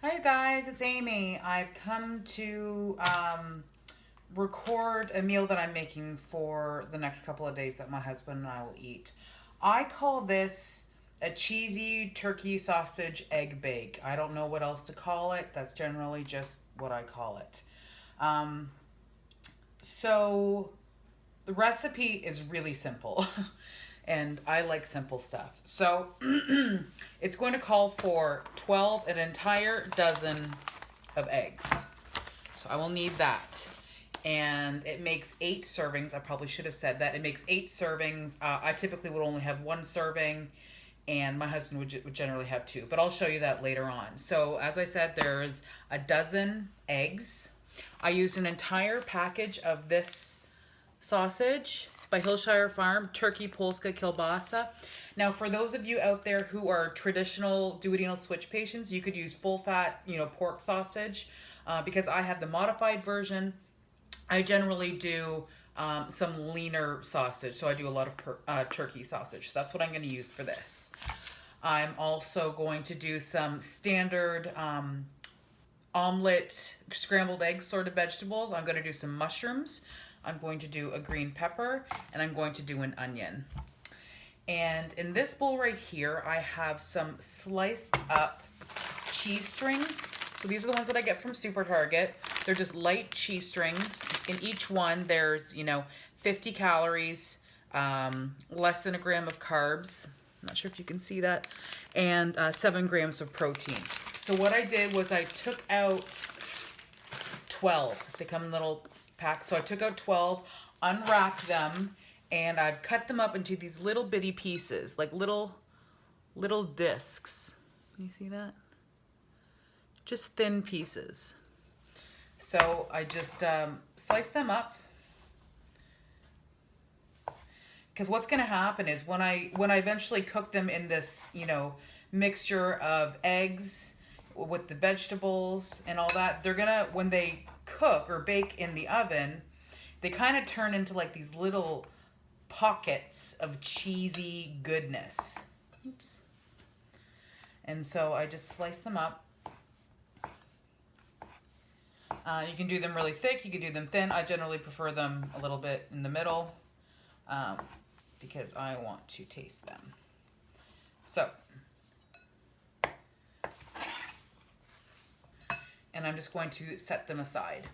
Hi guys, it's Amy. I've come to record a meal that I'm making for the next couple of days that my husband and I will eat. I call this a cheesy turkey sausage egg bake. I don't know what else to call it. That's generally just what I call it. Um, so the recipe is really simple. And I like simple stuff. So it's going to call for an entire dozen of eggs. So I will need that. And it makes 8 servings. I probably should have said that. It makes 8 servings. I typically would only have 1 serving, and my husband would generally have 2. But I'll show you that later on. So as I said, there's a dozen eggs. I used an entire package of this sausage by Hillshire Farm, Turkey Polska Kielbasa. Now, for those of you out there who are traditional duodenal switch patients, you could use full fat, pork sausage. Because I have the modified version, I generally do some leaner sausage. So I do a lot of turkey sausage. So that's what I'm going to use for this. I'm also going to do some standard omelet, scrambled eggs sort of vegetables. I'm going to do some mushrooms. I'm going to do a green pepper, and I'm going to do an onion. And in this bowl right here, I have some sliced up cheese strings. So these are the ones that I get from Super Target. They're just light cheese strings. In each one, there's, 50 calories, less than a gram of carbs. I'm not sure if you can see that. And 7 grams of protein. So what I did was I took out 12. They come in little packs. So I took out 12, unwrapped them, and I've cut them up into these little bitty pieces, like little discs. Can you see that? Just thin pieces. So I just slice them up. Because what's going to happen is when I eventually cook them in this, mixture of eggs with the vegetables and all that, they're going to, when they cook or bake in the oven, they kind of turn into like these little pockets of cheesy goodness. Oops. And so I just slice them up. You can do them really thick, you can do them thin. I generally prefer them a little bit in the middle because I want to taste them. So, and I'm just going to set them aside.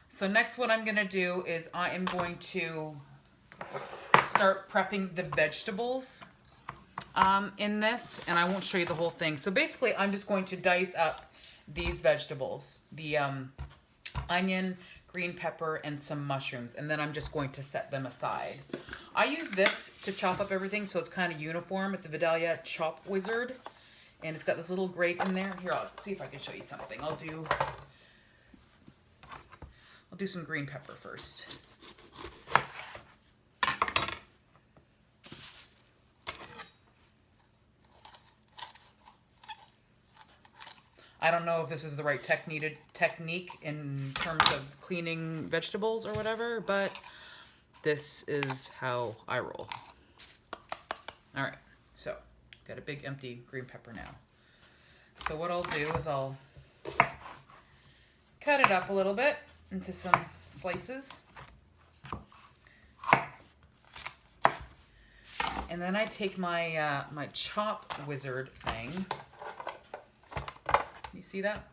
So next what I'm going to do is I am going to start prepping the vegetables in this, and I won't show you the whole thing. So basically I'm just going to dice up these vegetables, the onion, green pepper, and some mushrooms, and then I'm just going to set them aside. I use this to chop up everything so it's kind of uniform. It's a Vidalia Chop Wizard, and it's got this little grate in there. Here, I'll see if I can show you something. I'll do some green pepper first. I don't know if this is the right technique in terms of cleaning vegetables or whatever, but this is how I roll. All right, so got a big empty green pepper now. So what I'll do is I'll cut it up a little bit into some slices. And then I take my my chop wizard thing. You see that?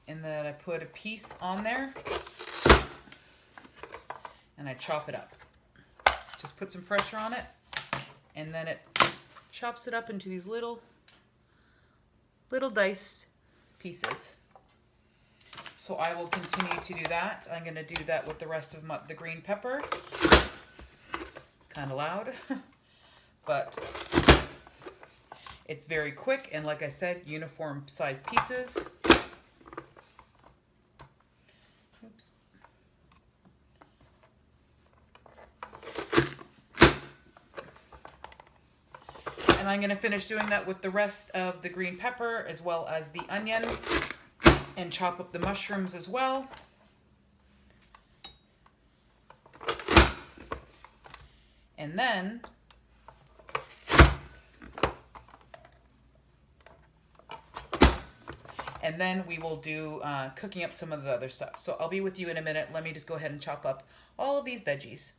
And then I put a piece on there and I chop it up. Just put some pressure on it, and then it just chops it up into these little diced pieces. So I will continue to do that. I'm going to do that with the rest of the green pepper. It's kind of loud, but it's very quick, and like I said, uniform size pieces. Oops. And I'm going to finish doing that with the rest of the green pepper as well as the onion, and chop up the mushrooms as well. And then and then we will do cooking up some of the other stuff. So I'll be with you in a minute. Let me just go ahead and chop up all of these veggies.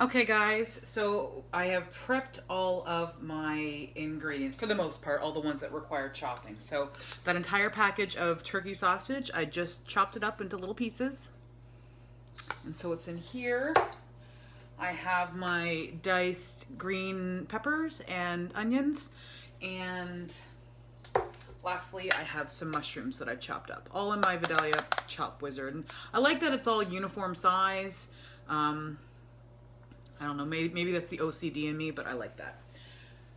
Okay guys, so I have prepped all of my ingredients, for the most part, all the ones that require chopping. So that entire package of turkey sausage, I just chopped it up into little pieces. And so it's in here. I have my diced green peppers and onions, and lastly, I have some mushrooms that I chopped up, all in my Vidalia Chop Wizard. And I like that it's all uniform size. I don't know, maybe that's the OCD in me, but I like that.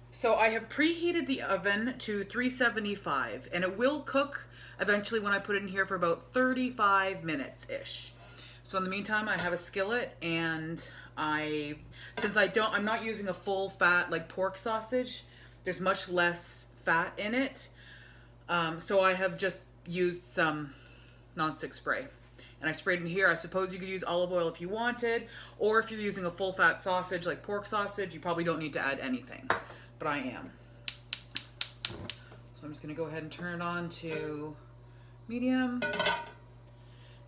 So I have preheated the oven to 375, and it will cook eventually when I put it in here for about 35 minutes-ish. So in the meantime, I have a skillet, and since I'm not using a full fat like pork sausage, there's much less fat in it. So I have just used some nonstick spray. And I sprayed in here. I suppose you could use olive oil if you wanted, or if you're using a full fat sausage like pork sausage, you probably don't need to add anything, but I am. So I'm just gonna go ahead and turn it on to medium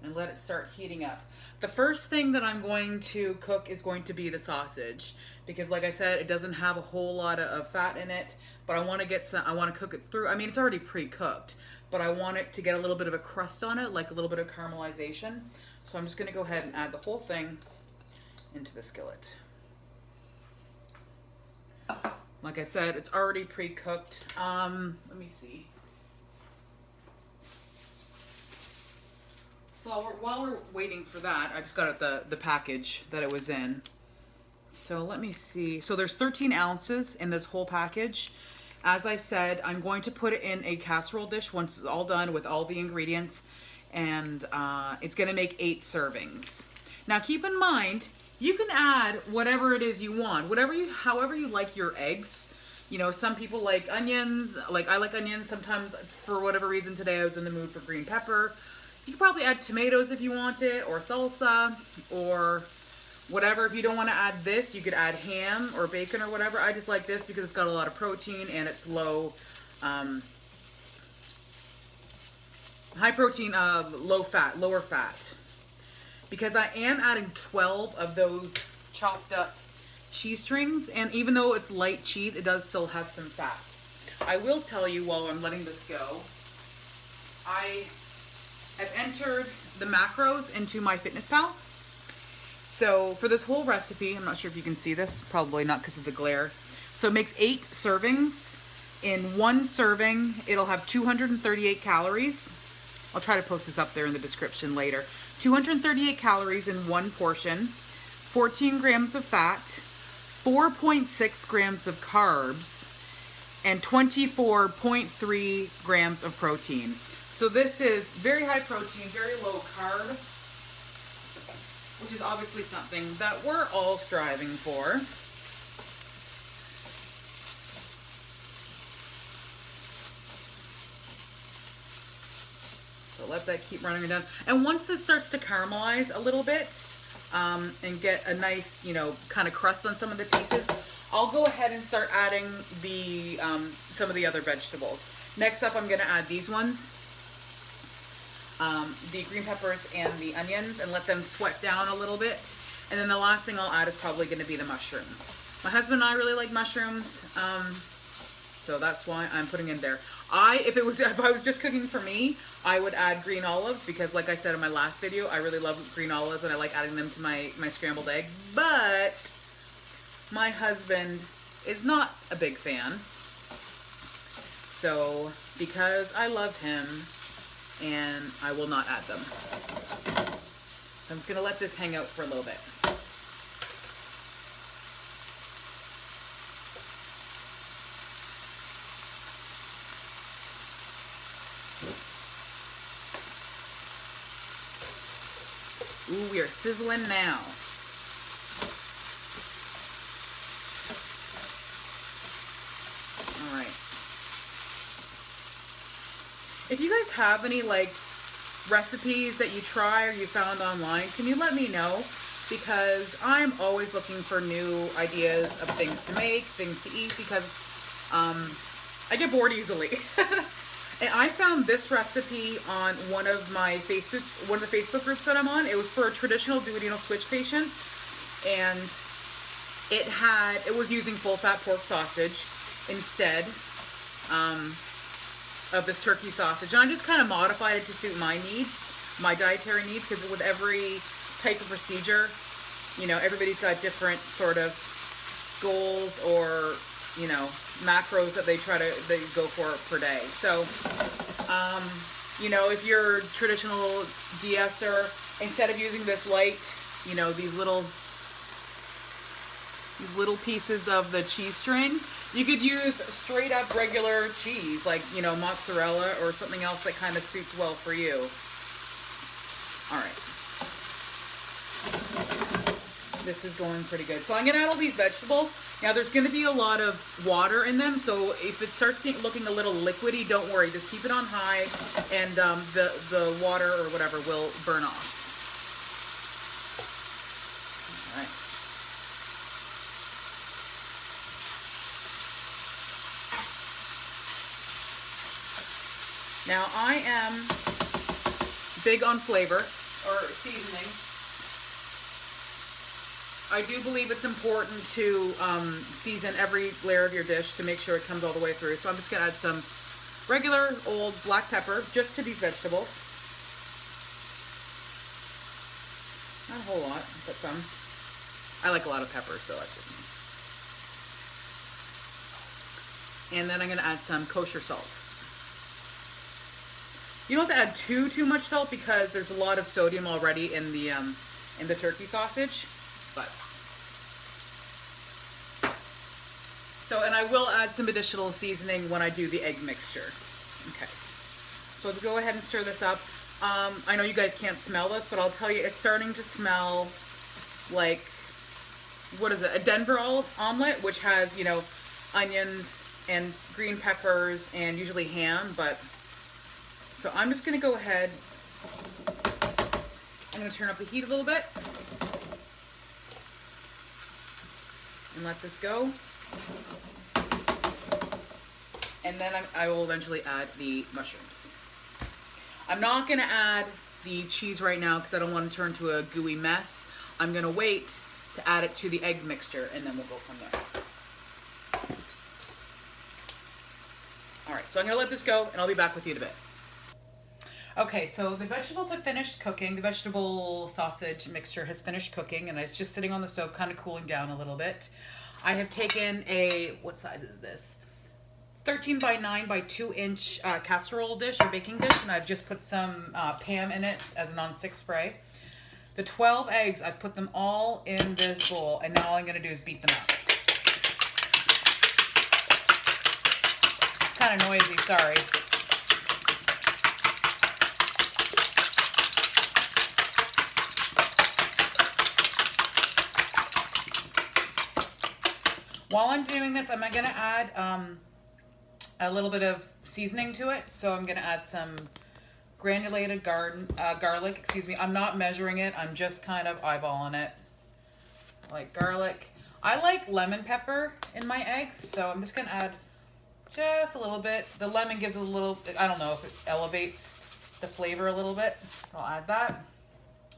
and let it start heating up. The first thing that I'm going to cook is going to be the sausage, because like I said, it doesn't have a whole lot of fat in it, but I want to cook it through. I mean, it's already pre-cooked, but I want it to get a little bit of a crust on it, like a little bit of caramelization. So I'm just gonna go ahead and add the whole thing into the skillet. Like I said, it's already pre-cooked. Let me see. So while we're waiting for that, I just got out the package that it was in. So let me see. So there's 13 ounces in this whole package. As I said, I'm going to put it in a casserole dish once it's all done with all the ingredients, and it's gonna make 8 servings. Now keep in mind, you can add whatever it is you want, however you like your eggs. You know, some people like onions, like I like onions. Sometimes for whatever reason today I was in the mood for green pepper. You could probably add tomatoes if you want it, or salsa, or whatever. If you don't want to add this, you could add ham or bacon or whatever. I just like this because it's got a lot of protein and it's low, high protein, lower fat. Because I am adding 12 of those chopped up cheese strings, and even though it's light cheese, it does still have some fat. I will tell you while I'm letting this go, I have entered the macros into MyFitnessPal. So for this whole recipe, I'm not sure if you can see this, probably not because of the glare. So it makes 8 servings. In one serving, it'll have 238 calories. I'll try to post this up there in the description later. 238 calories in one portion, 14 grams of fat, 4.6 grams of carbs, and 24.3 grams of protein. So this is very high protein, very low carb, which is obviously something that we're all striving for. So let that keep running down. And once this starts to caramelize a little bit, and get a nice, you know, kind of crust on some of the pieces, I'll go ahead and start adding the some of the other vegetables. Next up, I'm gonna add these ones. The green peppers and the onions, and let them sweat down a little bit. And then the last thing I'll add is probably going to be the mushrooms. My husband and I really like mushrooms, so that's why I'm putting in there. If I was just cooking for me, I would add green olives, because like I said in my last video, I really love green olives and I like adding them to my scrambled egg. But my husband is not a big fan, so because I love him, and I will not add them. So I'm just going to let this hang out for a little bit. Ooh, we are sizzling now. All right. If you guys have any like recipes that you try or you found online, can you let me know? Because I'm always looking for new ideas of things to make, things to eat, because I get bored easily. And I found this recipe on one of the Facebook groups that I'm on. It was for traditional duodenal switch patients, and it was using full fat pork sausage instead of this turkey sausage. And I just kind of modified it to suit my needs, my dietary needs, because with every type of procedure, you know, everybody's got different sort of goals or, you know, macros that they go for per day. So, you know, if you're traditional de-esser, instead of using this light, you know, these little pieces of the cheese string, you could use straight up regular cheese, like, you know, mozzarella or something else that kind of suits well for you. All right. This is going pretty good. So I'm going to add all these vegetables. Now there's going to be a lot of water in them, so if it starts looking a little liquidy, don't worry. Just keep it on high, and the water or whatever will burn off. All right. Now I am big on flavor or seasoning. I do believe it's important to season every layer of your dish to make sure it comes all the way through. So I'm just gonna add some regular old black pepper just to these vegetables. Not a whole lot, but some. I like a lot of pepper, so that's just me. And then I'm gonna add some kosher salt. You don't have to add too much salt because there's a lot of sodium already in the turkey sausage, but. So, and I will add some additional seasoning when I do the egg mixture. Okay. So let's go ahead and stir this up. I know you guys can't smell this, but I'll tell you, it's starting to smell like, what is it? A Denver omelet, which has, you know, onions and green peppers and usually ham, but, so I'm just going to go ahead. I'm going to turn up the heat a little bit and let this go. And then I will eventually add the mushrooms. I'm not going to add the cheese right now because I don't want to turn to a gooey mess. I'm going to wait to add it to the egg mixture, and then we'll go from there. All right, so I'm going to let this go, and I'll be back with you in a bit. Okay, so the vegetables have finished cooking. The vegetable sausage mixture has finished cooking, and it's just sitting on the stove, kind of cooling down a little bit. I have taken a, what size is this? 13 by 9 by 2 inch casserole dish or baking dish, and I've just put some Pam in it as a non-stick spray. The 12 eggs, I've put them all in this bowl, and now all I'm going to do is beat them up. It's kind of noisy, sorry. While I'm doing this, I'm going to add a little bit of seasoning to it. So I'm going to add some granulated garlic. Excuse me. I'm not measuring it. I'm just kind of eyeballing it. I like garlic. I like lemon pepper in my eggs, so I'm just going to add just a little bit. The lemon gives a little, I don't know if it elevates the flavor a little bit. I'll add that.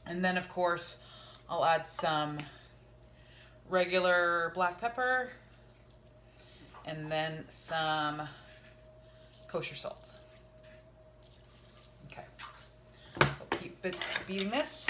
And then, of course, I'll add some regular black pepper, and then some kosher salt. Okay, so I'll keep beating this.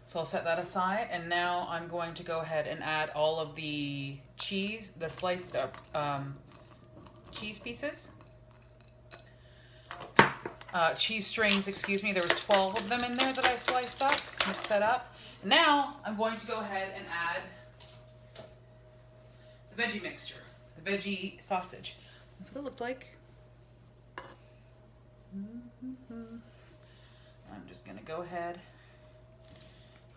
So I'll set that aside, and now I'm going to go ahead and add all of the cheese, the sliced up cheese pieces. Cheese strings, excuse me. There was 12 of them in there that I sliced up, mixed that up. Now I'm going to go ahead and add the veggie mixture, the veggie sausage. That's what it looked like. I'm just going to go ahead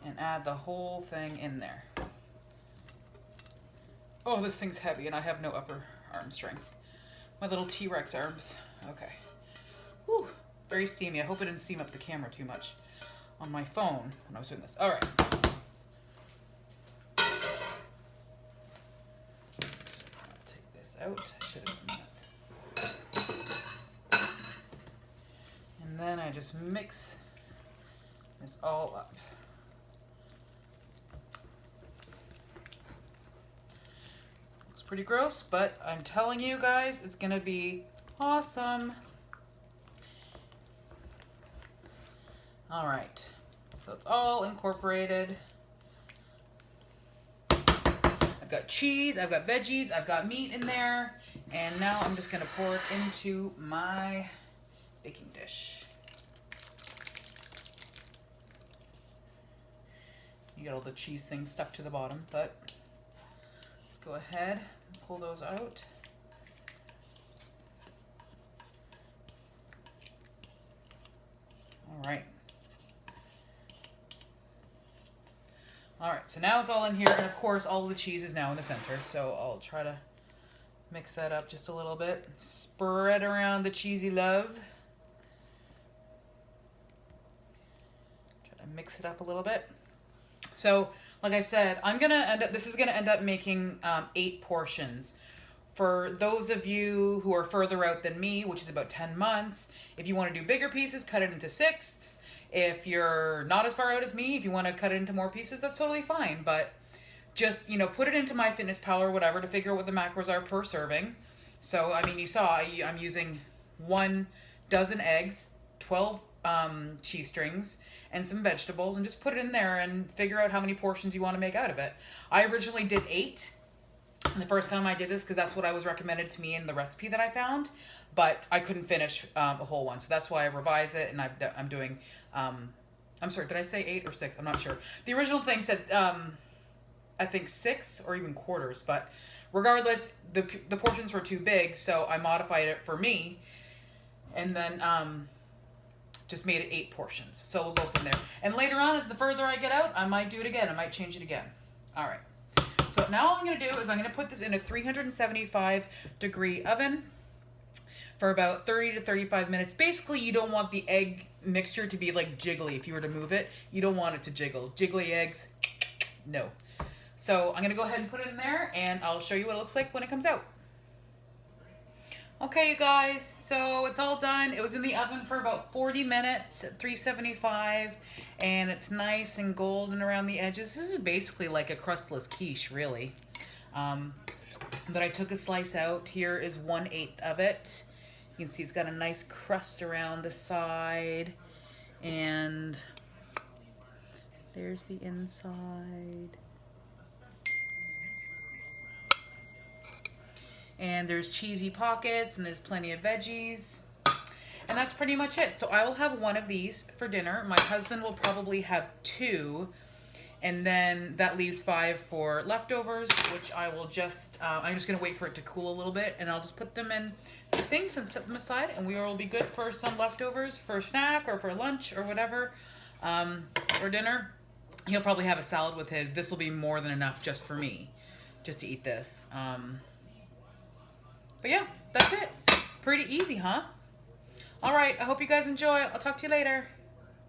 and add the whole thing in there. Oh, this thing's heavy and I have no upper arm strength. My little T-Rex arms. Okay. Whew, very steamy. I hope it didn't steam up the camera too much on my phone when I was doing this. All right. I'll take this out. I should have done that. And then I just mix this all up. Looks pretty gross, but I'm telling you guys, it's gonna be awesome. All right, so it's all incorporated. I've got cheese, I've got veggies, I've got meat in there, and now I'm just gonna pour it into my baking dish. You get all the cheese things stuck to the bottom, but let's go ahead and pull those out. All right. All right, so now it's all in here, and of course all of the cheese is now in the center, so I'll try to mix that up just a little bit. Spread around the cheesy love. Try to mix it up a little bit. So, like I said, this is gonna end up making 8 portions. For those of you who are further out than me, which is about 10 months, if you want to do bigger pieces, cut it into 6ths. If you're not as far out as me, if you want to cut it into more pieces, that's totally fine. But just, put it into MyFitnessPal or whatever to figure out what the macros are per serving. So, I mean, you saw I'm using 1 dozen eggs, 12 cheese strings, and some vegetables, and just put it in there and figure out how many portions you want to make out of it. I originally did 8 the first time I did this because that's what I was recommended to me in the recipe that I found, but I couldn't finish a whole one, so that's why I revised it, and I'm doing I'm sorry, did I say 8 or 6? I'm not sure. The original thing said I think 6 or even quarters, but regardless, the portions were too big, so I modified it for me, and then just made it 8 portions. So we'll go from there. And later on, as the further I get out, I might do it again. I might change it again. All right. So now all I'm going to do is I'm going to put this in a 375 degree oven for about 30 to 35 minutes. Basically, you don't want the egg mixture to be like jiggly. If you were to move it, you don't want it to jiggle. Jiggly eggs, no. So I'm going to go ahead and put it in there, and I'll show you what it looks like when it comes out. Okay, you guys, so it's all done. It was in the oven for about 40 minutes at 375, and it's nice and golden around the edges. This is basically like a crustless quiche, really. But I took a slice out. Here is 1/8 of it. You can see it's got a nice crust around the side, and there's the inside. And there's cheesy pockets, and there's plenty of veggies. And that's pretty much it. So I will have 1 of these for dinner. My husband will probably have 2. And then that leaves 5 for leftovers, which I will just, I'm just going to wait for it to cool a little bit. And I'll just put them in these things and set them aside. And we will be good for some leftovers for snack or for lunch or whatever, or dinner. He'll probably have a salad with his. This will be more than enough just for me, just to eat this. But yeah, that's it. Pretty easy, huh? All right, I hope you guys enjoy. I'll talk to you later.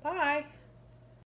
Bye.